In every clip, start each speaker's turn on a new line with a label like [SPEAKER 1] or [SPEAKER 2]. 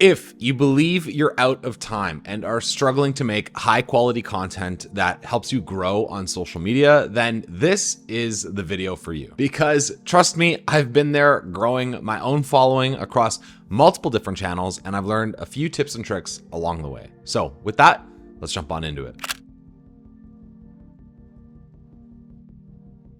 [SPEAKER 1] If you believe you're out of time and are struggling to make high quality content that helps you grow on social media, then this is the video for you. Because trust me, I've been there growing my own following across multiple different channels, and I've learned a few tips and tricks along the way. So with that, let's jump on into it.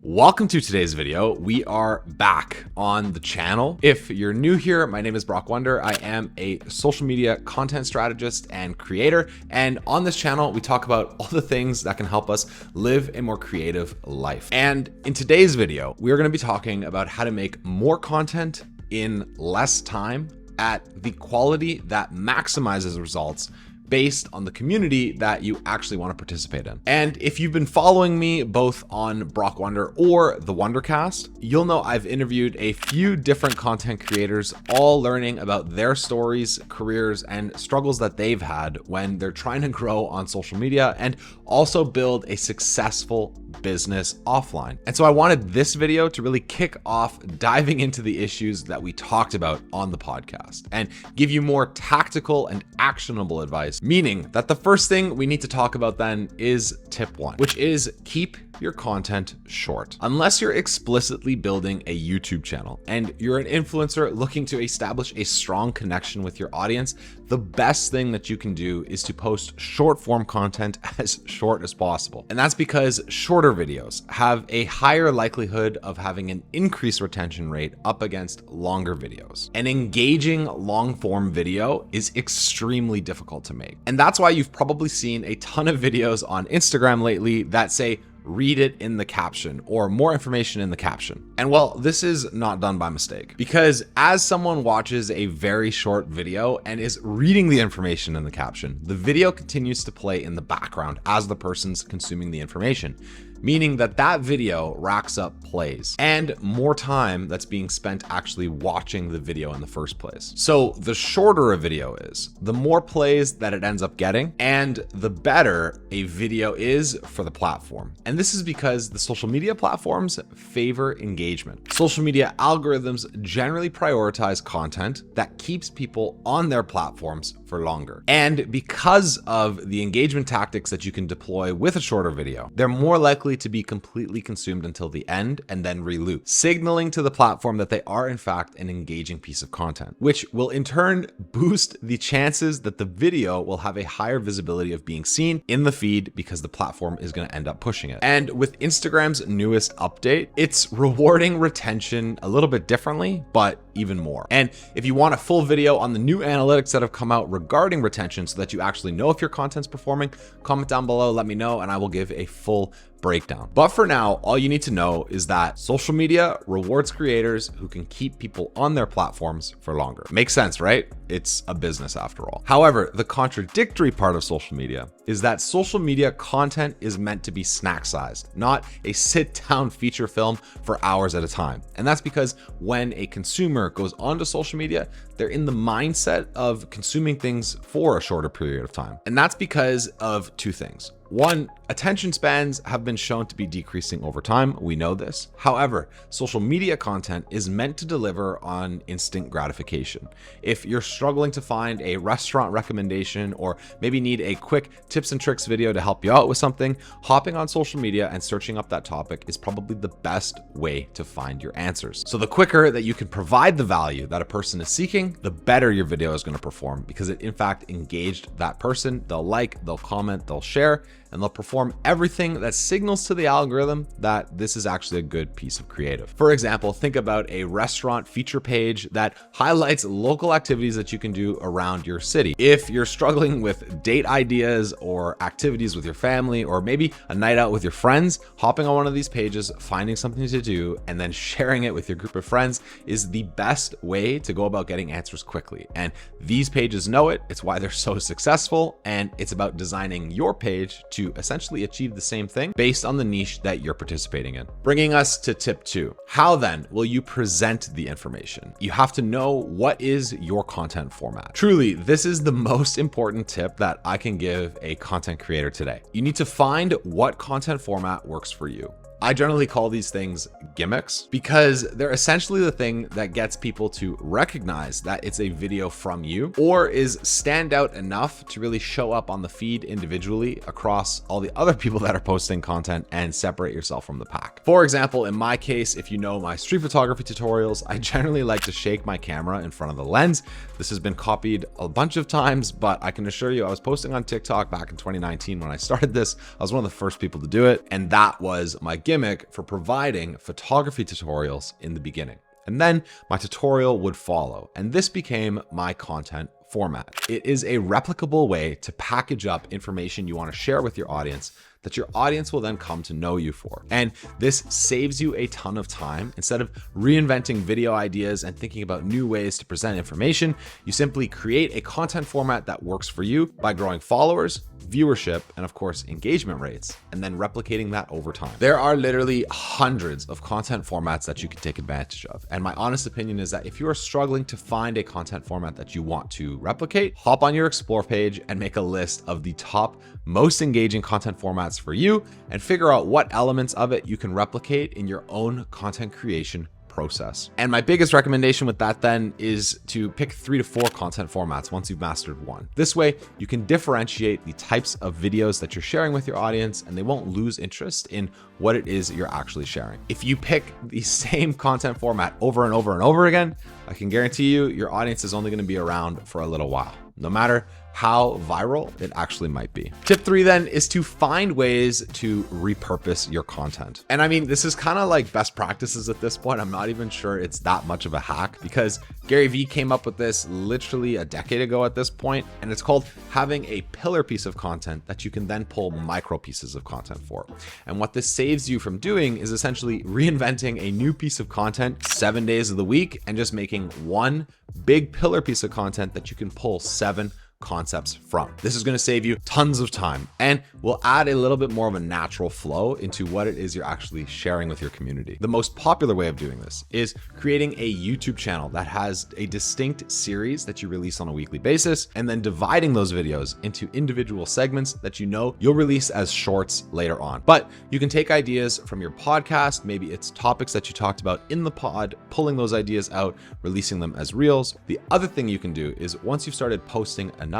[SPEAKER 1] Welcome to today's video. We are back on the channel. If you're new here, my name is Brock Wonder. I am a social media content strategist and creator. And on this channel, we talk about all the things that can help us live a more creative life. And in today's video, we are going to be talking about how to make more content in less time at the quality that maximizes results based on the community that you actually want to participate in. And if you've been following me both on Brock Wonder or the Wondercast, you'll know I've interviewed a few different content creators, all learning about their stories, careers, and struggles that they've had when they're trying to grow on social media and also build a successful business offline. And so I wanted this video to really kick off diving into the issues that we talked about on the podcast and give you more tactical and actionable advice. Meaning that the first thing we need to talk about then is tip one, which is keep your content short. Unless you're explicitly building a YouTube channel and you're an influencer looking to establish a strong connection with your audience, the best thing that you can do is to post short form content as short as possible. And that's because shorter videos have a higher likelihood of having an increased retention rate up against longer videos. An engaging long form video is extremely difficult to make. And that's why you've probably seen a ton of videos on Instagram lately that say, read it in the caption or more information in the caption. And well, this is not done by mistake, because as someone watches a very short video and is reading the information in the caption, the video continues to play in the background as the person's consuming the information, meaning that that video racks up plays and more time that's being spent actually watching the video in the first place. So the shorter a video is, the more plays that it ends up getting, and the better a video is for the platform. And this is because the social media platforms favor engagement. Social media algorithms generally prioritize content that keeps people on their platforms for longer. And because of the engagement tactics that you can deploy with a shorter video, they're more likely to be completely consumed until the end and then reloop, signaling to the platform that they are in fact an engaging piece of content, which will in turn boost the chances that the video will have a higher visibility of being seen in the feed because the platform is going to end up pushing it. And with Instagram's newest update, it's rewarding retention a little bit differently, but even more. And if you want a full video on the new analytics that have come out regarding retention so that you actually know if your content's performing, comment down below, let me know, and I will give a full breakdown. But for now, all you need to know is that social media rewards creators who can keep people on their platforms for longer. Makes sense, right? It's a business after all. However, the contradictory part of social media is that social media content is meant to be snack sized, not a sit down feature film for hours at a time. And that's because when a consumer goes onto social media, they're in the mindset of consuming things for a shorter period of time. And that's because of two things. One, attention spans have been shown to be decreasing over time. We know this. However, social media content is meant to deliver on instant gratification. If you're struggling to find a restaurant recommendation or maybe need a quick tips and tricks video to help you out with something, hopping on social media and searching up that topic is probably the best way to find your answers. So the quicker that you can provide the value that a person is seeking, the better your video is going to perform because it in fact engaged that person. They'll like, they'll comment, they'll share, and they'll perform everything that signals to the algorithm that this is actually a good piece of creative. For example, think about a restaurant feature page that highlights local activities that you can do around your city. If you're struggling with date ideas or activities with your family, or maybe a night out with your friends, hopping on one of these pages, finding something to do, and then sharing it with your group of friends is the best way to go about getting answers quickly. And these pages know it. It's why they're so successful. And it's about designing your page to essentially achieve the same thing based on the niche that you're participating in. Bringing us to tip two. How then will you present the information? You have to know what is your content format. Truly, this is the most important tip that I can give a content creator today. You need to find what content format works for you. I generally call these things gimmicks because they're essentially the thing that gets people to recognize that it's a video from you or is stand out enough to really show up on the feed individually across all the other people that are posting content and separate yourself from the pack. For example, in my case, if you know my street photography tutorials, I generally like to shake my camera in front of the lens. This has been copied a bunch of times, but I can assure you I was posting on TikTok back in 2019 when I started this. I was one of the first people to do it, and that was my gimmick for providing photography tutorials in the beginning. And then my tutorial would follow, and this became my content format. It is a replicable way to package up information you want to share with your audience that your audience will then come to know you for. And this saves you a ton of time. Instead of reinventing video ideas and thinking about new ways to present information, you simply create a content format that works for you by growing followers, viewership, and of course, engagement rates, and then replicating that over time. There are literally hundreds of content formats that you can take advantage of. And my honest opinion is that if you are struggling to find a content format that you want to replicate, hop on your Explore page and make a list of the top most engaging content formats for you and figure out what elements of it you can replicate in your own content creation process. And my biggest recommendation with that then is to pick 3 to 4 content formats once you've mastered one. This way you can differentiate the types of videos that you're sharing with your audience and they won't lose interest in what it is you're actually sharing. If you pick the same content format over and over and over again, I can guarantee you your audience is only going to be around for a little while, no matter how viral it actually might be. Tip 3 then is to find ways to repurpose your content. And I mean, this is kind of like best practices at this point. I'm not even sure it's that much of a hack because Gary Vee came up with this literally a decade ago at this point, and it's called having a pillar piece of content that you can then pull micro pieces of content for. And what this saves you from doing is essentially reinventing a new piece of content 7 days of the week and just making one big pillar piece of content that you can pull 7 concepts from. This is going to save you tons of time and will add a little bit more of a natural flow into what it is you're actually sharing with your community. The most popular way of doing this is creating a YouTube channel that has a distinct series that you release on a weekly basis and then dividing those videos into individual segments that you know you'll release as shorts later on. But you can take ideas from your podcast, maybe it's topics that you talked about in the pod, pulling those ideas out, releasing them as reels. The other thing you can do is once you've started posting enough,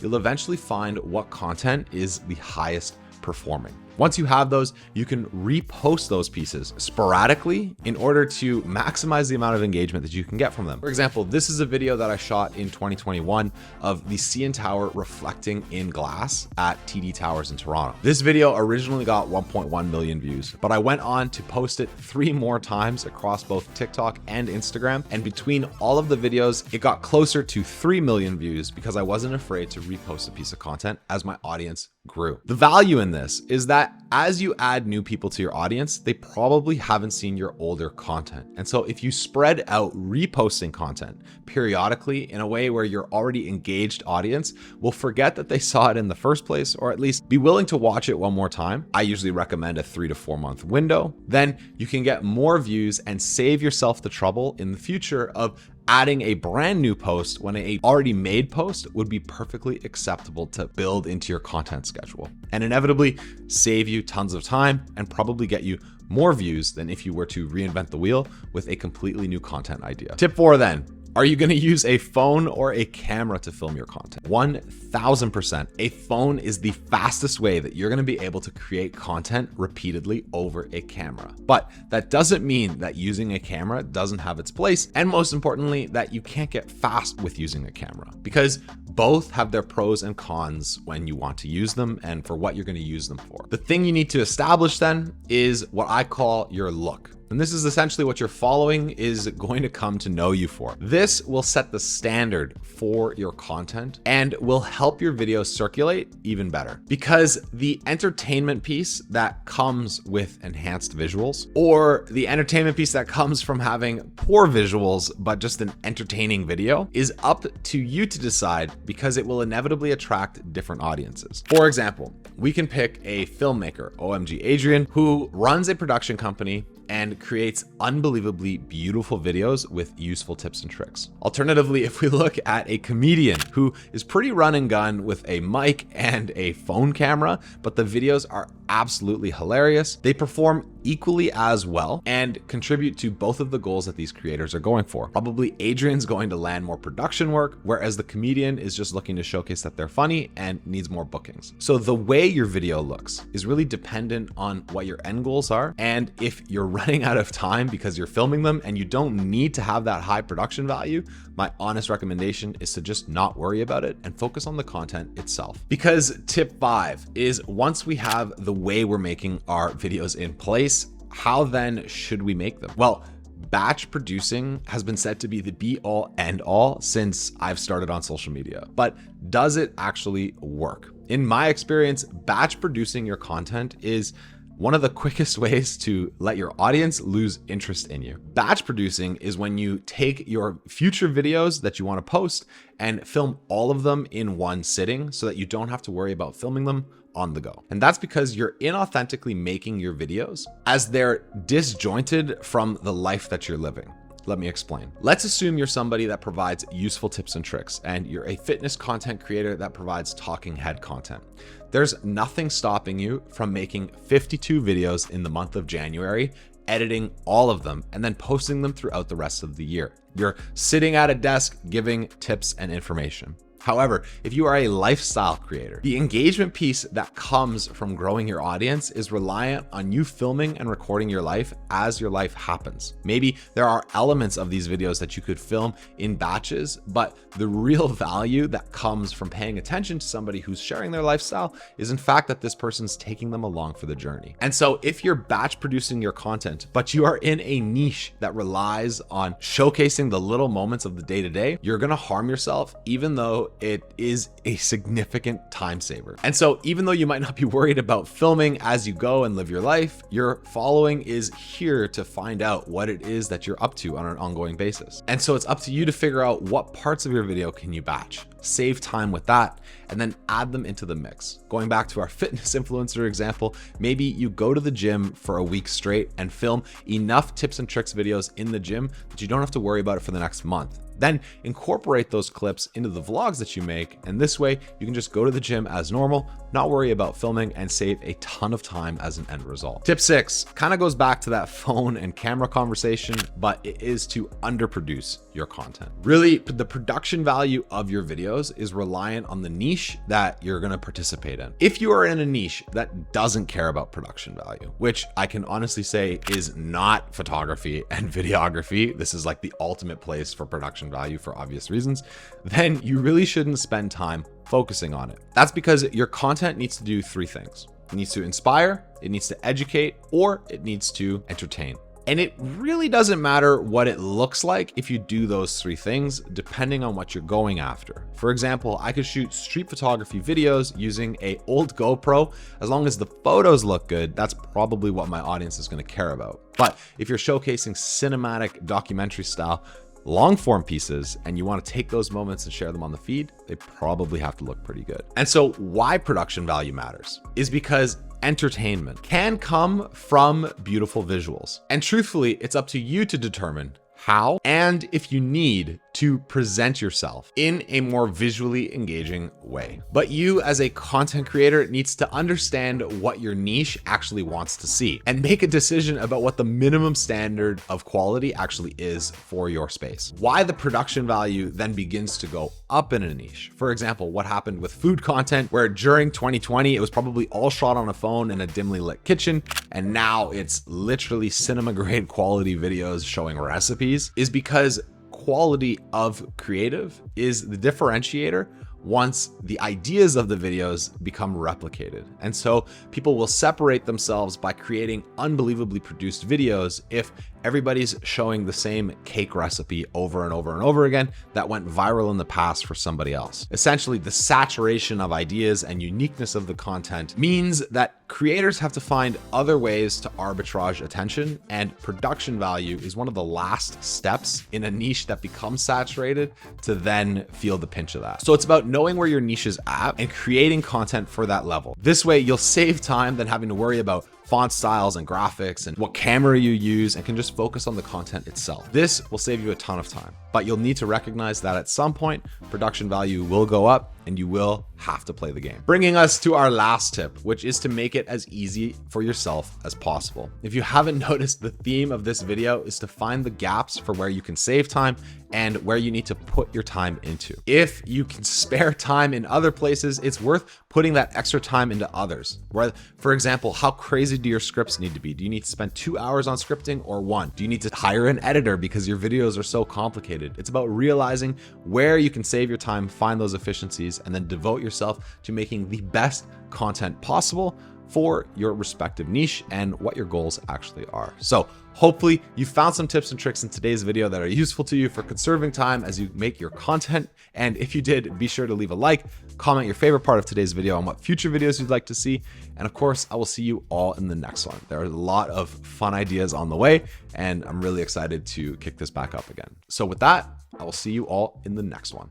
[SPEAKER 1] you'll eventually find what content is the highest performing. Once you have those, you can repost those pieces sporadically in order to maximize the amount of engagement that you can get from them. For example, this is a video that I shot in 2021 of the CN Tower reflecting in glass at TD Towers in Toronto. This video originally got 1.1 million views, but I went on to post it 3 more times across both TikTok and Instagram. And between all of the videos, it got closer to 3 million views because I wasn't afraid to repost a piece of content as my audience grew. The value in this is that as you add new people to your audience, they probably haven't seen your older content. And so if you spread out reposting content periodically in a way where your already engaged audience will forget that they saw it in the first place, or at least be willing to watch it one more time, I usually recommend a 3 to 4 month window, then you can get more views and save yourself the trouble in the future of adding a brand new post when a already made post would be perfectly acceptable to build into your content schedule and inevitably save you tons of time and probably get you more views than if you were to reinvent the wheel with a completely new content idea. Tip 4 then. Are you going to use a phone or a camera to film your content? 1000%. A phone is the fastest way that you're going to be able to create content repeatedly over a camera. But that doesn't mean that using a camera doesn't have its place. And most importantly, that you can't get fast with using a camera, because both have their pros and cons when you want to use them and for what you're going to use them for. The thing you need to establish then is what I call your look. And this is essentially what your following is going to come to know you for. This will set the standard for your content and will help your videos circulate even better, because the entertainment piece that comes with enhanced visuals, or the entertainment piece that comes from having poor visuals but just an entertaining video, is up to you to decide, because it will inevitably attract different audiences. For example, we can pick a filmmaker, OMG Adrian, who runs a production company and creates unbelievably beautiful videos with useful tips and tricks. Alternatively, if we look at a comedian who is pretty run and gun with a mic and a phone camera, but the videos are absolutely hilarious, they perform equally as well and contribute to both of the goals that these creators are going for. Probably Adrian's going to land more production work, whereas the comedian is just looking to showcase that they're funny and needs more bookings. So the way your video looks is really dependent on what your end goals are. And if you're running out of time because you're filming them and you don't need to have that high production value, my honest recommendation is to just not worry about it and focus on the content itself. Because tip 5 is, once we have the way we're making our videos in place, how then should we make them? Well, batch producing has been said to be the be all end all since I've started on social media, but does it actually work? In my experience, batch producing your content is one of the quickest ways to let your audience lose interest in you. Batch producing is when you take your future videos that you want to post and film all of them in one sitting so that you don't have to worry about filming them on the go. And that's because you're inauthentically making your videos as they're disjointed from the life that you're living. Let me explain. Let's assume you're somebody that provides useful tips and tricks, and you're a fitness content creator that provides talking head content. There's nothing stopping you from making 52 videos in the month of January, editing all of them, and then posting them throughout the rest of the year. You're sitting at a desk giving tips and information. However, if you are a lifestyle creator, the engagement piece that comes from growing your audience is reliant on you filming and recording your life as your life happens. Maybe there are elements of these videos that you could film in batches, but the real value that comes from paying attention to somebody who's sharing their lifestyle is in fact that this person's taking them along for the journey. And so if you're batch producing your content, but you are in a niche that relies on showcasing the little moments of the day-to-day, you're gonna harm yourself, even though it is a significant time saver. And so even though you might not be worried about filming as you go and live your life, your following is here to find out what it is that you're up to on an ongoing basis. And so it's up to you to figure out what parts of your video can you batch, save time with that, and then add them into the mix. Going back to our fitness influencer example, maybe you go to the gym for a week straight and film enough tips and tricks videos in the gym that you don't have to worry about it for the next month. Then incorporate those clips into the vlogs that you make, and this way you can just go to the gym as normal, not worry about filming, and save a ton of time as an end result. Tip 6 kind of goes back to that phone and camera conversation, but it is to underproduce your content. Really, the production value of your videos is reliant on the niche that you're going to participate in. If you are in a niche that doesn't care about production value, which I can honestly say is not photography and videography, this is like the ultimate place for production value for obvious reasons, then you really shouldn't spend time focusing on it. That's because your content needs to do 3 things. It needs to inspire, it needs to educate, or it needs to entertain. And it really doesn't matter what it looks like if you do those 3 things, depending on what you're going after. For example, I could shoot street photography videos using an old GoPro. As long as the photos look good, that's probably what my audience is going to care about. But if you're showcasing cinematic documentary style long form pieces and you want to take those moments and share them on the feed, they probably have to look pretty good. And so why production value matters is because entertainment can come from beautiful visuals. And truthfully, it's up to you to determine how and if you need to present yourself in a more visually engaging way. But you as a content creator needs to understand what your niche actually wants to see and make a decision about what the minimum standard of quality actually is for your space. Why the production value then begins to go up in a niche. For example, what happened with food content, where during 2020, it was probably all shot on a phone in a dimly lit kitchen, and now it's literally cinema grade quality videos showing recipes, is because quality of creative is the differentiator once the ideas of the videos become replicated. And so people will separate themselves by creating unbelievably produced videos if everybody's showing the same cake recipe over and over and over again that went viral in the past for somebody else. Essentially, the saturation of ideas and uniqueness of the content means that creators have to find other ways to arbitrage attention, and production value is one of the last steps in a niche that becomes saturated to then feel the pinch of that. So it's about knowing where your niche is at and creating content for that level. This way you'll save time than having to worry about font styles and graphics and what camera you use, and can just focus on the content itself. This will save you a ton of time, but you'll need to recognize that at some point production value will go up and you will have to play the game. Bringing us to our last tip, which is to make it as easy for yourself as possible. If you haven't noticed, the theme of this video is to find the gaps for where you can save time and where you need to put your time into. If you can spare time in other places, it's worth putting that extra time into others. Where, for example, how crazy do your scripts need to be? Do you need to spend 2 hours on scripting or 1? Do you need to hire an editor because your videos are so complicated? It's about realizing where you can save your time, find those efficiencies, and then devote yourself to making the best content possible for your respective niche and what your goals actually are. So hopefully you found some tips and tricks in today's video that are useful to you for conserving time as you make your content. And if you did, be sure to leave a like, comment your favorite part of today's video and what future videos you'd like to see. And of course, I will see you all in the next one. There are a lot of fun ideas on the way, and I'm really excited to kick this back up again. So with that, I will see you all in the next one.